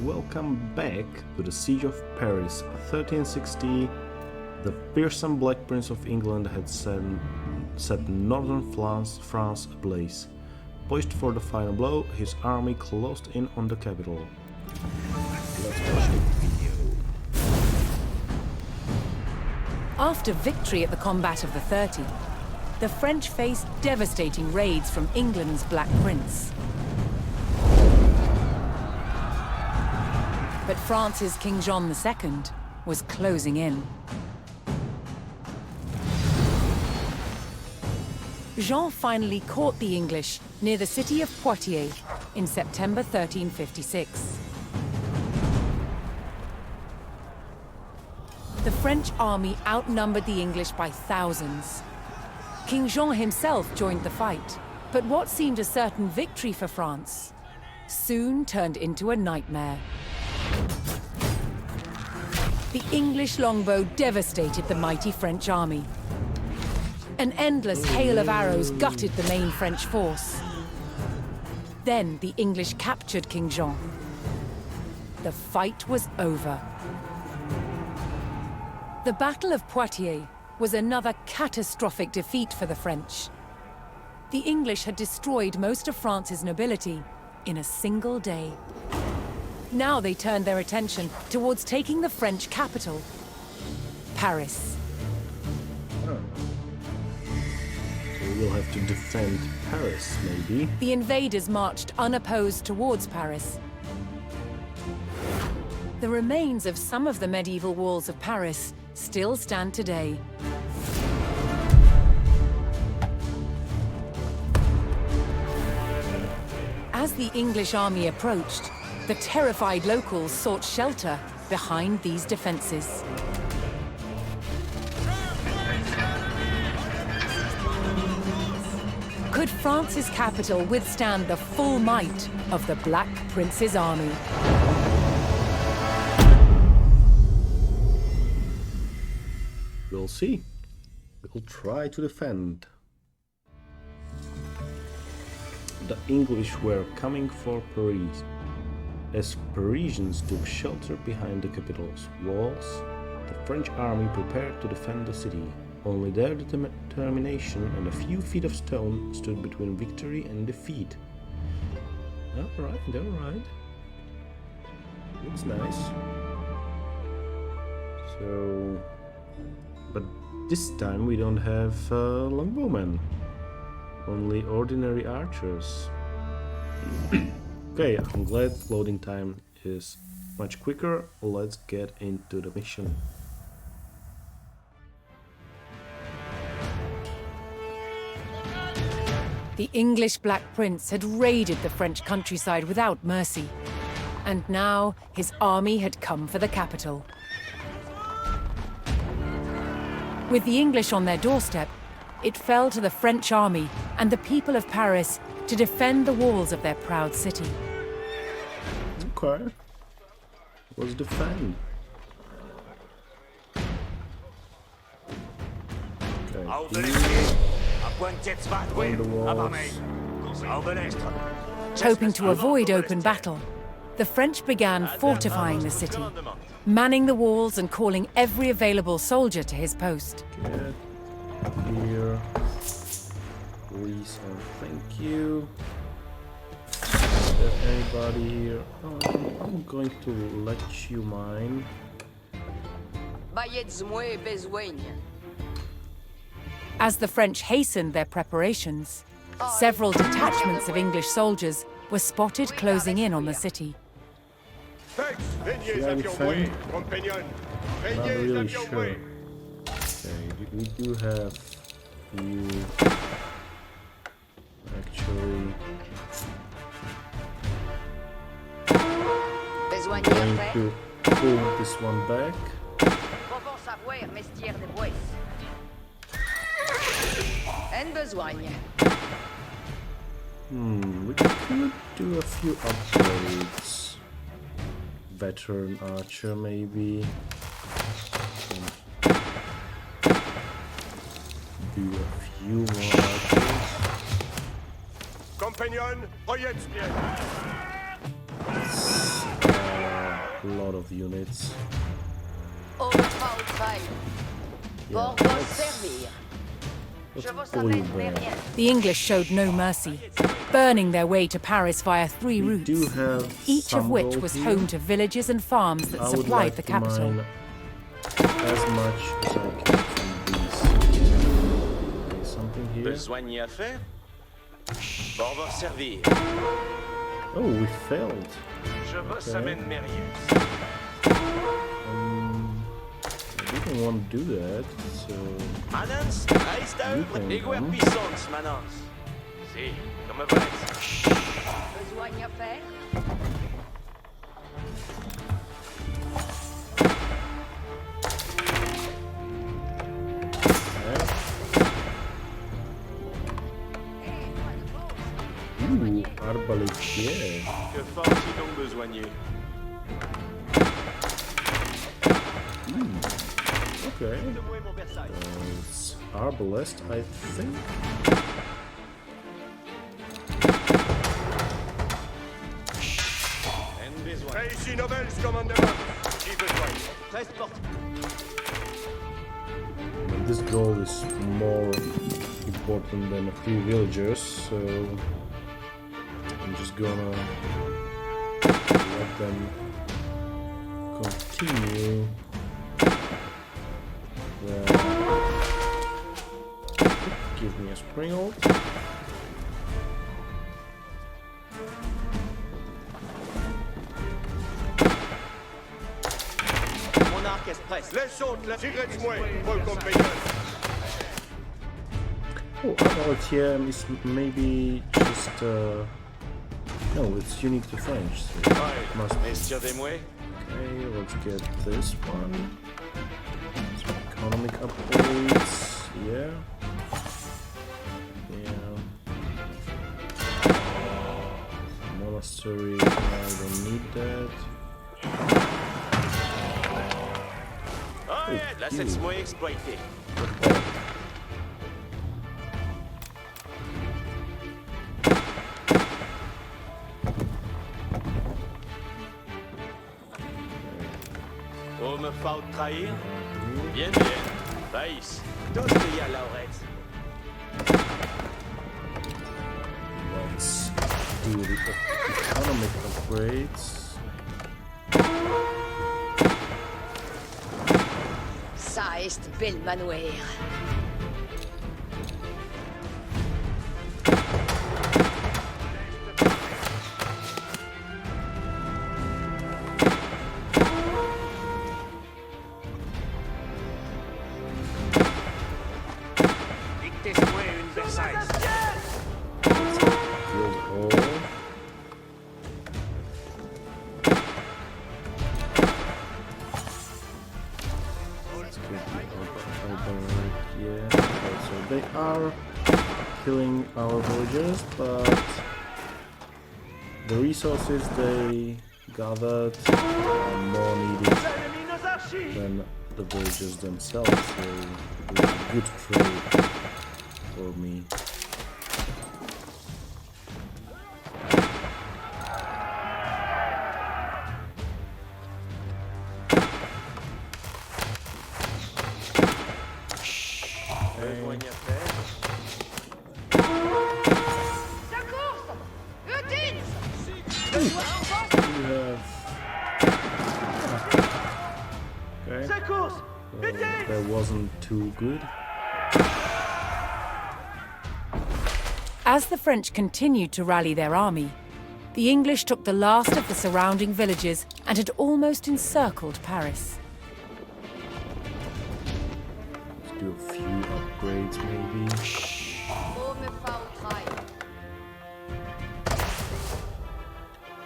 welcome back to the Siege of Paris. 1360, the fearsome Black Prince of England had set northern France ablaze. Poised for the final blow, his army closed in on the capital. Let's watch the video. After victory at the Combat of the 30, the French faced devastating raids from England's Black Prince. But France's King John II was closing in. Jean finally caught the English near the city of Poitiers in September 1356. The French army outnumbered the English by thousands. King Jean himself joined the fight, but what seemed a certain victory for France soon turned into a nightmare. The English longbow devastated the mighty French army. An endless hail of arrows gutted the main French force. Then the English captured King Jean. The fight was over. The Battle of Poitiers was another catastrophic defeat for the French. The English had destroyed most of France's nobility in a single day. Now they turned their attention towards taking the French capital, Paris. So we'll have to defend Paris, maybe. The invaders marched unopposed towards Paris. The remains of some of the medieval walls of Paris still stand today. As the English army approached, the terrified locals sought shelter behind these defenses. Could France's capital withstand the full might of the Black Prince's army? We'll see. We'll try to defend. The English were coming for Paris. As Parisians took shelter behind the capital's walls, the French army prepared to defend the city. Only their determination and a few feet of stone stood between victory and defeat. Alright, alright. Looks nice. So... But this time we don't have longbowmen. Only ordinary archers. Okay, I'm glad loading time is much quicker. Let's get into the mission. The English Black Prince had raided the French countryside without mercy, and now his army had come for the capital. With the English on their doorstep, it fell to the French army and the people of Paris to defend the walls of their proud city. Okay. Let's defend. Okay. On the walls. Hoping to avoid open battle, the French began fortifying the city, manning the walls and calling every available soldier to his post. Get here. Please and thank you. Is there anybody here? Oh, I'm going to let you mine. As the French hastened their preparations, several detachments of English soldiers were spotted closing in on the city. Should I defend? Not really sure. Okay, we do have you actually. I'm going to pull this one back. We could do a few upgrades. Veteran archer, maybe. Do a few more archers. Compagnon, a lot of units. On ne pas au trail. Yeah, Pour vous let's servir. Je vous oil amène burn. rien. The English showed no mercy, burning their way to Paris via 3 We routes, do have each of some which gold was here. home to villages and farms that I would supplied like the to capital. mine as much as I can from these. Okay, something here. Besoin à faire? Pour vous servir. Oh, we failed. Je vous Okay. amène mes riens. I didn't want to do that, so Manans, reste à œuvre. can Ego come. puissance, manans. Si, comme vous êtes. Besoin à faire. ooh, arbaletier. Que faut-il donc besoigner? Okay, Donne-moi mon Versailles. it's arbalest, I think. En besoin. Ici, Nobels, commandement. Qui besoin? 13 portes. And this goal is more important than a few villagers, so I'm just gonna let them continue. Give me a spring ult. Mon arc est prêt. Laissons la cigarette moi pour le compagnon. Oh, arbaletier is maybe just no, it's unique to French. So it must be. Messieurs des mouets. Okay, let's get this one. Some economic upgrades. Yeah. Yeah. Monastery. I don't need that. Oh, laissez-moi exploiter. Oh, me faut trahir? Bien, bien. Faïs. Tous les à l'oreille. Let's do the economic upgrades. Ça est belle manoir. Dictez-moi une Versailles. Build all. Let's get the urban, yeah. Okay, so they are killing our villagers, but the resources they gathered are more needed than the villagers themselves, so it's a good trade for me. Besoin à faire? La course! Utile! You have... Okay. That wasn't too good. As the French continued to rally their army, the English took the last of the surrounding villages and had almost encircled Paris. Let's do a few upgrades maybe. Oh, me faut au trail.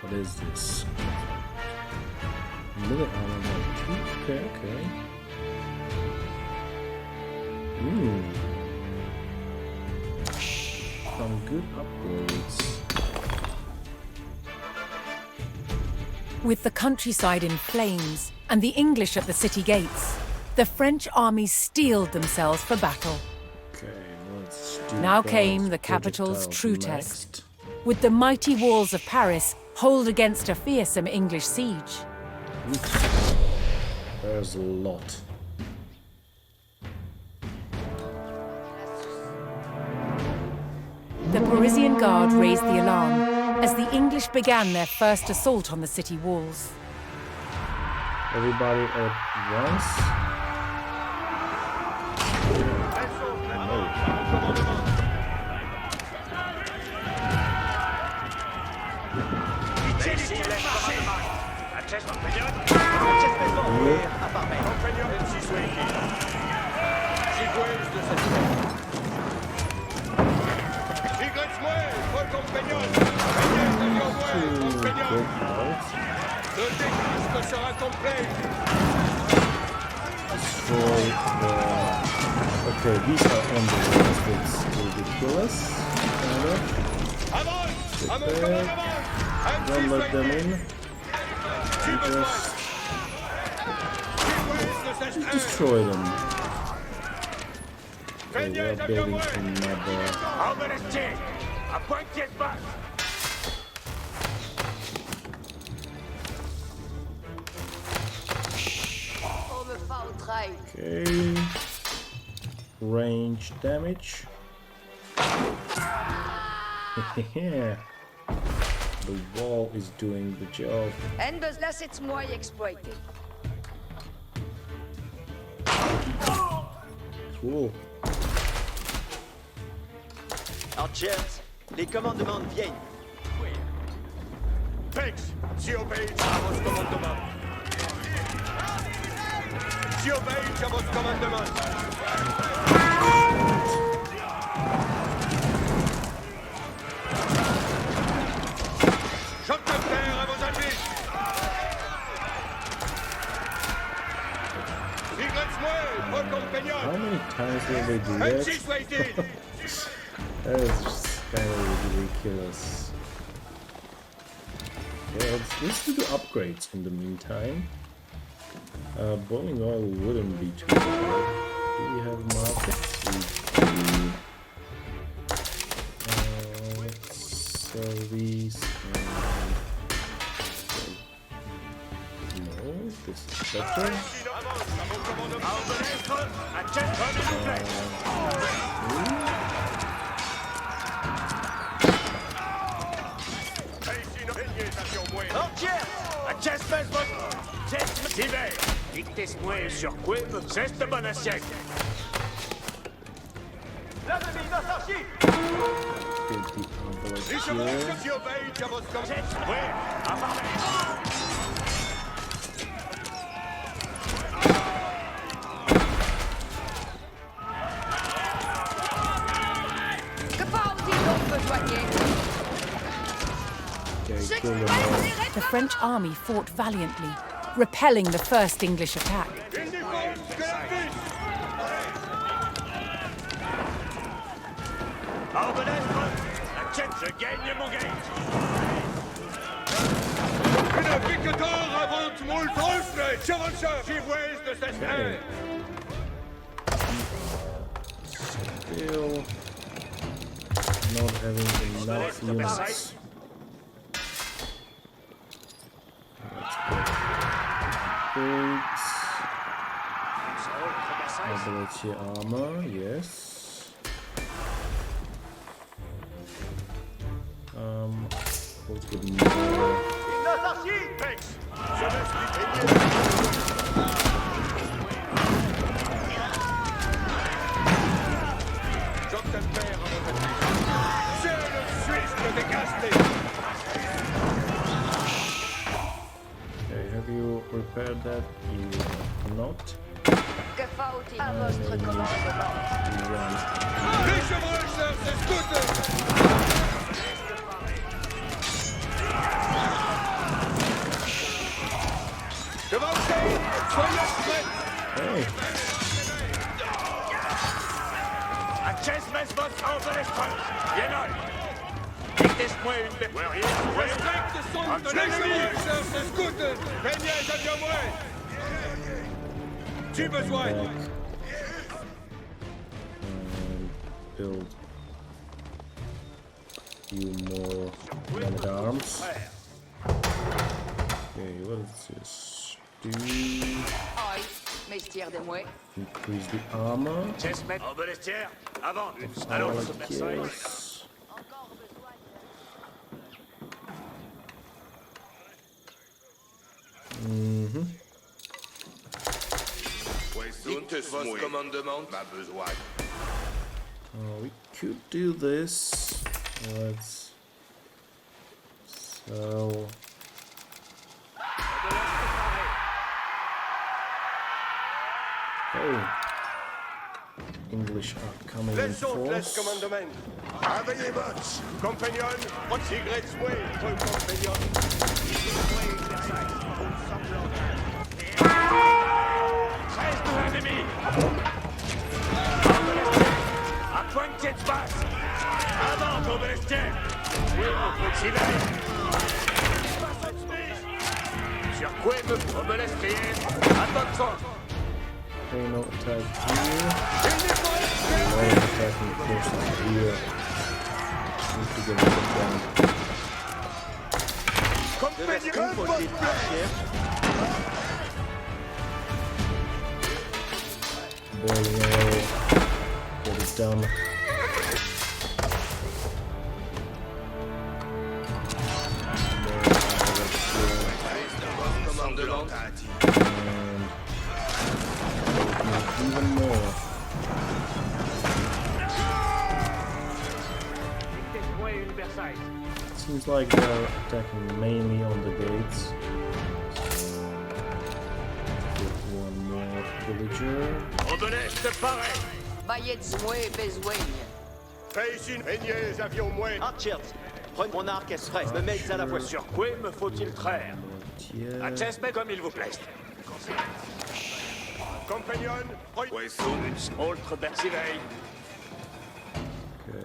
What is this? Millet armor by 2? Okay, okay. Some good upgrades. With the countryside in flames and the English at the city gates, the French armies steeled themselves for battle. Okay, let's do Now those came the capital's projectiles true next. test. Would the mighty walls of Paris hold against a fearsome English siege? There's a lot. The Parisian Guard raised the alarm as the English began their first assault on the city walls. Everybody at once. Okay, these are on the walls. That's ridiculous. Don't let them in. You just destroy them. Okay, we are building another. On me fait au train. Okay. Range damage. Yeah. The wall is doing the job. En laissez-moi exploiter. Cool. Archers, les commandements viennent. Pex, j'y obéis à vos commandements. J'y obéis à vos commandements. Choc de terre à vos avis. Sigrets-moi, vos compagnons. How many times will they do Même that? si soit-il. That is just kind of ridiculous. Yeah, let's do the upgrades in the meantime. Boiling oil wouldn't be too bad. Do we have markets? We do. Let's sell these. No, this is better. Dictez-moi sur quoi c'est de bon assiette. J'y obéis à vos commandements. Que faut-il donc besoigner? Okay, kill them all. The French army fought valiantly, repelling the first English attack. Une défense que la puce. Je gagne mon gage. Une pique d'or avant mon trône. Chevaucheur, j'y vois de s'espérer. Still not having enough units. Let's go. Upgrades. Mobility armor, yes. We'll give more. Choc de terre à vos avis. C'est le Suisse de dégager. Okay, have you repaired that? You have not. Que faut-il à votre commandement? You run. Les chevaucheurs s'escoutent. Chevaucheurs, soyez prêts. Hey, Dictez-moi une bête. Respecte son de les chevaucheurs s'escoutent. Peignez à moi. Tu besoin. back. And build few more men-at-arms. Okay, what is this? Aïe, messieurs de moi. increase the armor. Chessmet. En Belestière. Avant. I Allons, like Versailles. yes. Votre commandement m'a besoin. We could do this. Let's sell. Oh, English are coming in Les autres, laisse force. commandement. Réveillez votre compagnon. Secret way, compagnon. Ennemis. À pointe de basse. Avant, en Belestière. Oui, j'y vais. Sur Quim, en Belestière. Attention. Okay, no attack here. No attacking forces here. Need to get rid of them. Boiling oil. Get it done. Commandement. And even more. Seems like they're attacking mainly on the gates. Get one more villager. Obeleste pareil. Baillez-moi besoin. Fais ici, Agnès, avions moins. Archers, prenez mon arc express, me mettez à la voie. Sur Quim, faut-il traire? Yeah. À Chessmet comme il vous plaise. Compagnon. Autre Bersiveil.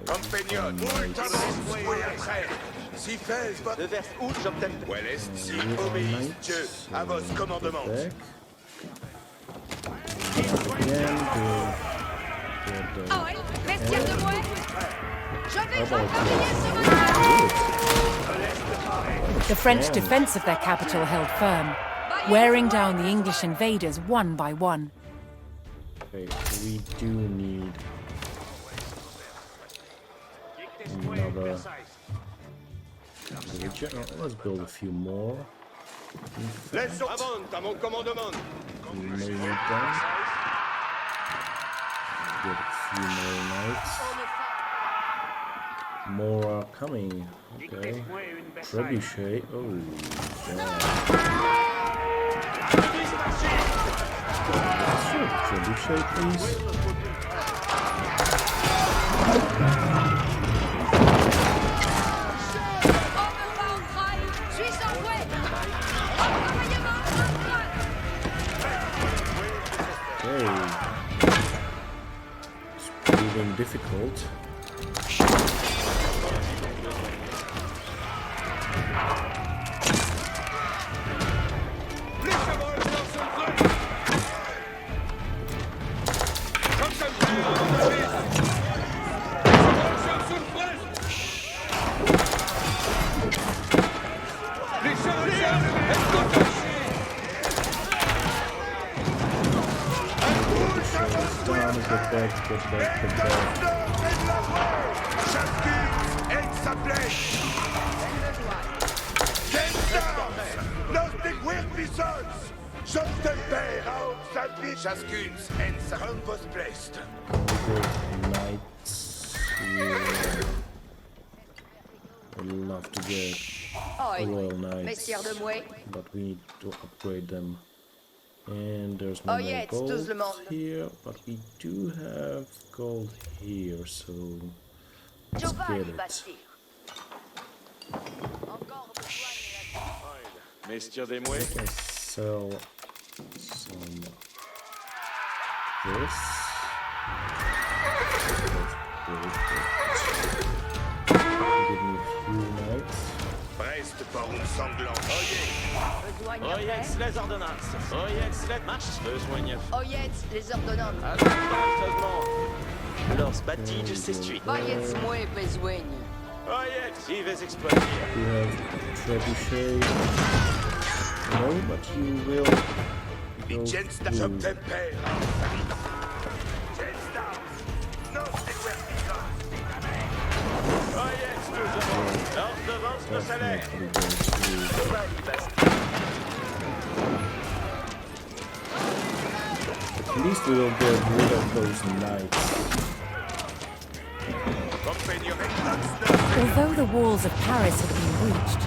Compagnon. Oui, après. Si fais votre. De vers où j'obtiens. Well, est si obéisse Dieu à votre commandement. Back. Again, Aïe, messieurs de moi. Je vais How about travailler ce matin. The French defense of their capital held firm, wearing down the English invaders one by one. Okay, we do need another villager. Oh, let's build a few more. Les autres. Avant, à mon commandement. We may need them. Get a few more knights. More are coming. Okay. Trebuchet. Oh, yeah. Sure, trebuchet, please. Suis en voie. Okay. It's proving difficult. Get back. Chascuns en Sarumpos Blest. Knights here. I'd love to get royal knights, messieurs de moi. but we need to upgrade them. And there's no Oh, more yeah, it's gold tout le monde. here, but we do have gold here, so let's Giovanni get it. Bastille. Encore besoin de Messieurs des Mouets. Let's sell some this. Give me a few knights. Brest par une sanglante. besoin Oyez les ordonnances. Oyez les marches. Besoin neuf. Oyez les ordonnances. Lors bâtis s'estuit. Baillez-moi besoin. Oyez, j'y vais exploiter. We have trebuchet. No, but you will go Vicenza through. Sotempera. Vicenza. Non seguerti. Voyez, excusez-moi. L'ordre devance le salaire. Definitely go through. Giovanni Basti. At least we will get rid of those knights. Although the walls of Paris had been breached,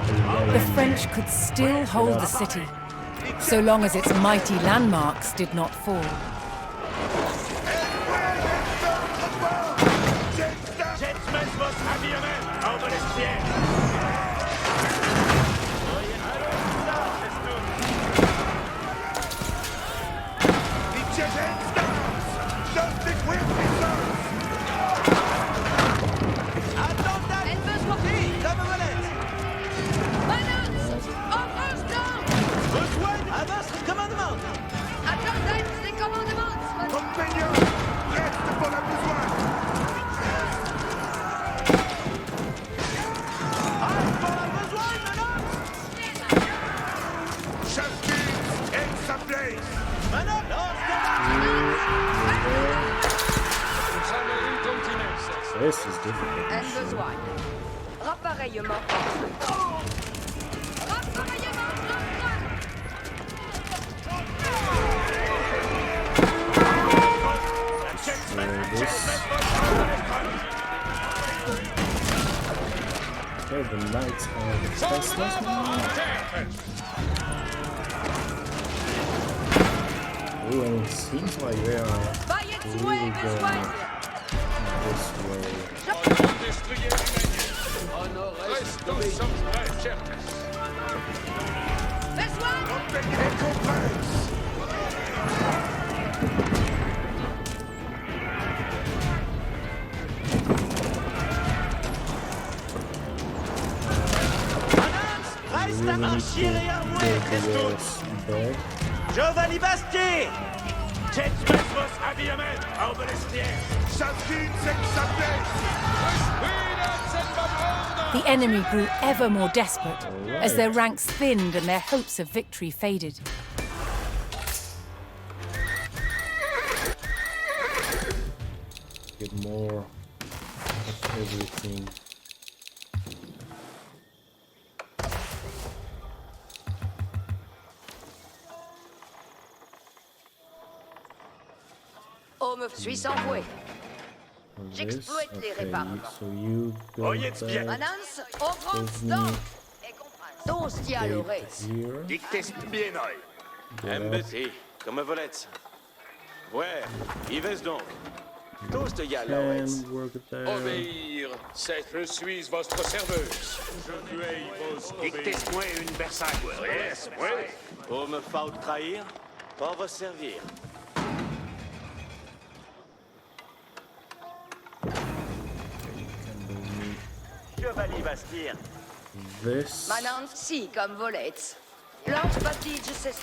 the French could still hold the city, so long as its mighty landmarks did not fall. Gentlemen, votre habillement. En balestière. Vicenza. Non seguerti. Elle veut sortir. Comme volette. Balance. Avance donc. À votre commandement. Attendez les commandements. Compagnon. Reste pour la besoin. Chacune est sa place. This is difficult. Elle besoin. Rappareillement. Rappareillement. Okay, the knights are defenseless now. Oh, and it seems like they are Vaillette really souhait, going besoin. this way. Restons sans prêt, chers. Besoin. Et compresse. Reste We à need marcher et à to rouer, get the Christo. walls back. Giovanni Basti. Gentlemen, votre habillement. En balestière. Chacune c'est sa place. The enemy grew ever more desperate as their ranks thinned and their hopes of victory faded. Get more of everything. Homme suisse envoué. This, J'exploite les okay, réparateurs. so you go Voyez bien. back, Manance, au grand give me stand. Et compresse. Ton stial au gate reste. here. Dictest bien oi. MBT, comme volette. Ouais, Yves donc. Tous de Yal, Can work it there. Obéir, c'est je suis votre serveuse. Je puis vos Dictez-moi une bersaille. Yes, oui. Homme faut trahir, pas vous servir. Giovanni Basti. This. Manance, si, comme volette. Lance Batige, c'est...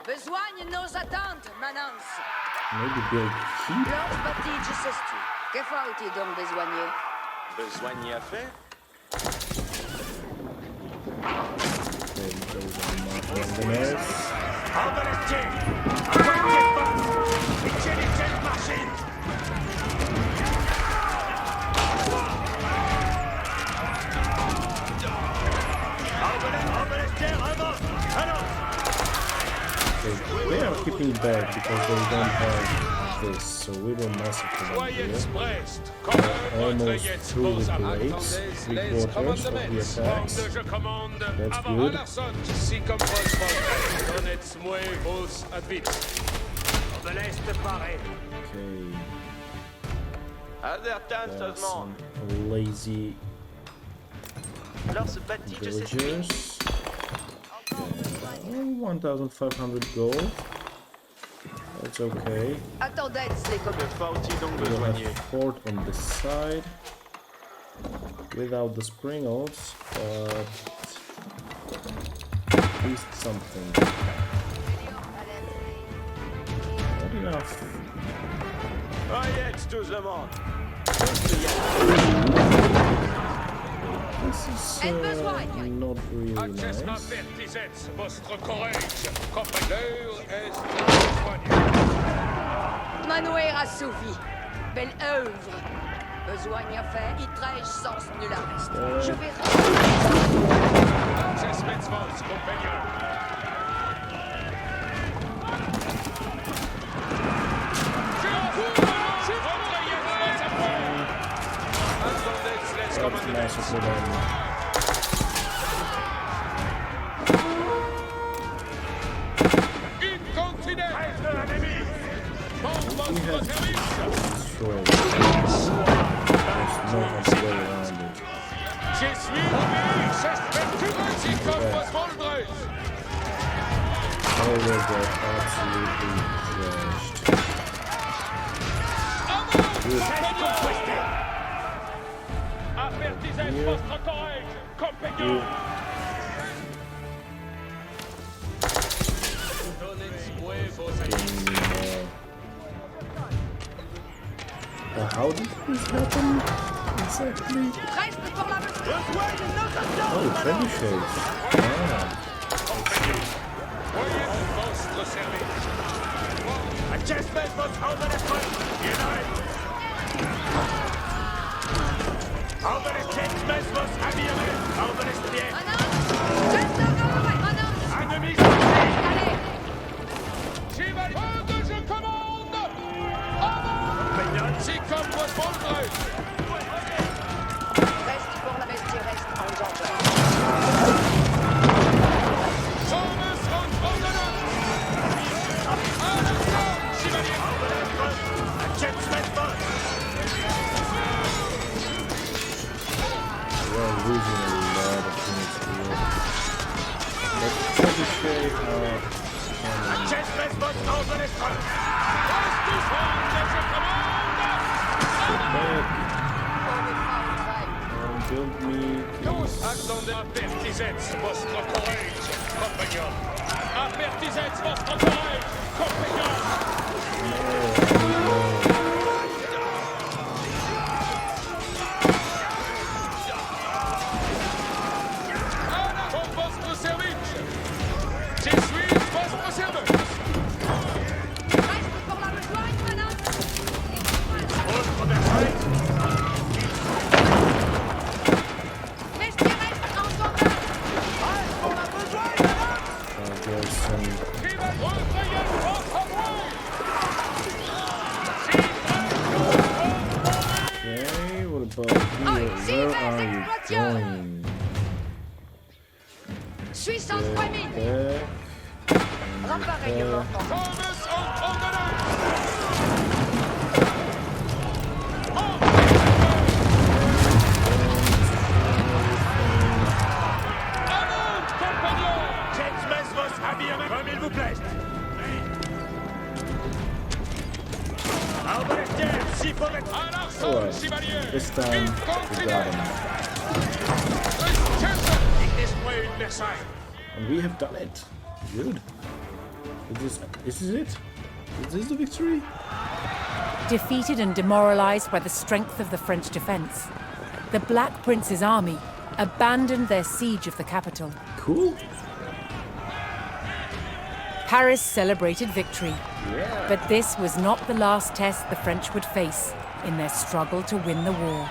Besoigne nos attentes, Manance. Maybe build keep. Lance Batige, c'est tu. Que faut-il donc besoigner? Besoin n'y a fait? Okay, those are not legionnaires. En balestière. À pointe de basse. Intelligent machine. En balestière, avant. Alors. Okay, they are keeping back because they don't have this, so we will massacre them Voyez here. Brest. Comme votre Almost yet through the graves, les 3/4 of the commandements. attacks. Je commande. That's Avant good. Alarson, si comme vos Donnez-moi vos advites. De l'Est pareil. Okay, Aldertan that's seulement. some lazy Alors ce bâti de cette villagers. Oh, 1,500 gold. That's okay. Attendez, les Que commandements. faut-il donc We will besoigner? have fort on this side without the springles, but at least something. Not enough. Voyez tout le monde. Tous de Yal. This is not really Acces nice. avertisets vostre courage. Compagnon est soigné. Manoir assouvi. Belle œuvre. Besoin à faire, il trèche sens nul arrest. Je vais... Acces mets vos compagnons. That's massacre them. We have destroyed it. There's no other way around it. Oh, they're absolutely crushed. How did this happen exactly? Oh, trebuchets. Reste pour la bestie, reste en danger. We're losing a lot of units here. Let's trebuchet our build me Attendez, avertisets vostre courage, compagnon. Avertisets vostre courage, compagnon. Pour votre service. Je suis votre serveur. Reste pour la besogne, madame. Bestie, reste en danger. Reste pour la besogne, madame. there's some okay, what about here? Where are you going? Suis sans famille. There. Repareillement. Comme il vous plaise. Alright, this time we got him. And we have done it. Good. Is this it? Is this the victory? Defeated and demoralized by the strength of the French defense, the Black Prince's army abandoned their siege of the capital. Cool. Paris celebrated victory, Yeah. but this was not the last test the French would face in their struggle to win the war.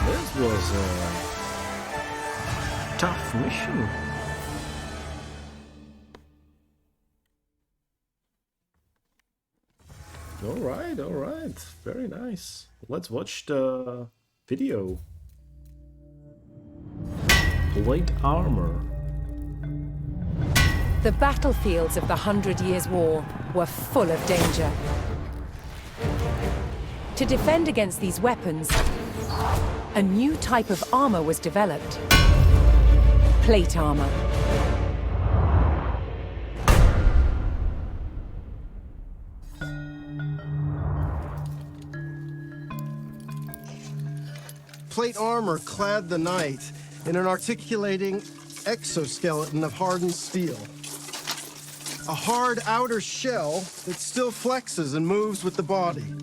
This was a tough mission. All right. Very nice. Let's watch the video. Plate armor. The battlefields of the 100 Years' War were full of danger. To defend against these weapons, a new type of armor was developed: plate armor. Plate armor clad the knight in an articulating exoskeleton of hardened steel. A hard outer shell that still flexes and moves with the body.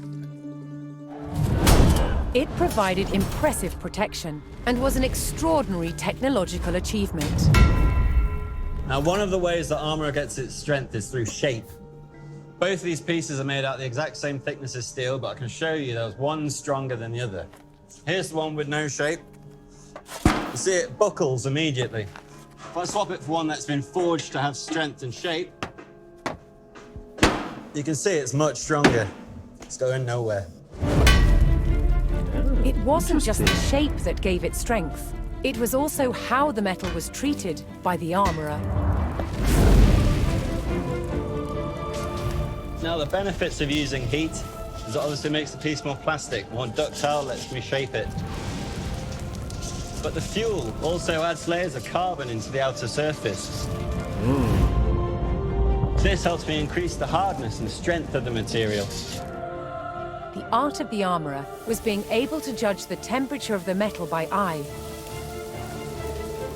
It provided impressive protection and was an extraordinary technological achievement. Now, one of the ways that armor gets its strength is through shape. Both of these pieces are made out the exact same thickness as steel, but I can show you there's one stronger than the other. Here's the one with no shape. You see it buckles immediately. If I swap it for one that's been forged to have strength and shape, you can see it's much stronger. It's going nowhere. It wasn't just the shape that gave it strength. It was also how the metal was treated by the armorer. Now, the benefits of using heat is it obviously makes the piece more plastic, more ductile, lets me shape it. But the fuel also adds layers of carbon into the outer surface. This helps me increase the hardness and strength of the material. The art of the armorer was being able to judge the temperature of the metal by eye,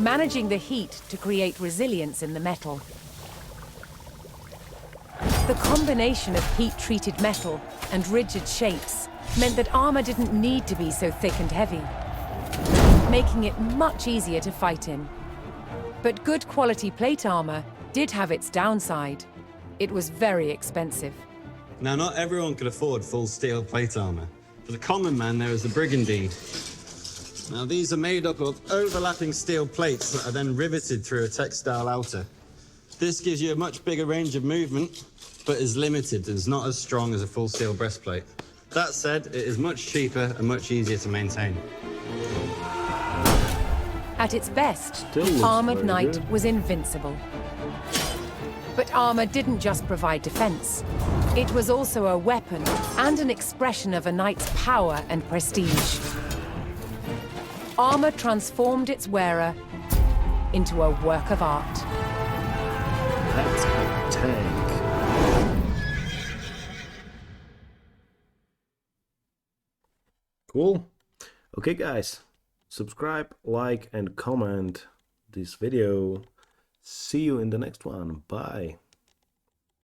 managing the heat to create resilience in the metal. The combination of heat-treated metal and rigid shapes meant that armor didn't need to be so thick and heavy, making it much easier to fight in. But good quality plate armor did have its downside. It was very expensive. Now, not everyone could afford full steel plate armor. For the common man, there is the brigandine. Now, these are made up of overlapping steel plates that are then riveted through a textile outer. This gives you a much bigger range of movement, but is limited and is not as strong as a full steel breastplate. That said, it is much cheaper and much easier to maintain. At its best, Still the looks armored very knight good. was invincible. But armor didn't just provide defense. It was also a weapon and an expression of a knight's power and prestige. Armor transformed its wearer into a work of art. That's a tank. Cool. Okay, guys. Subscribe, like, and comment this video. See you in the next one. Bye.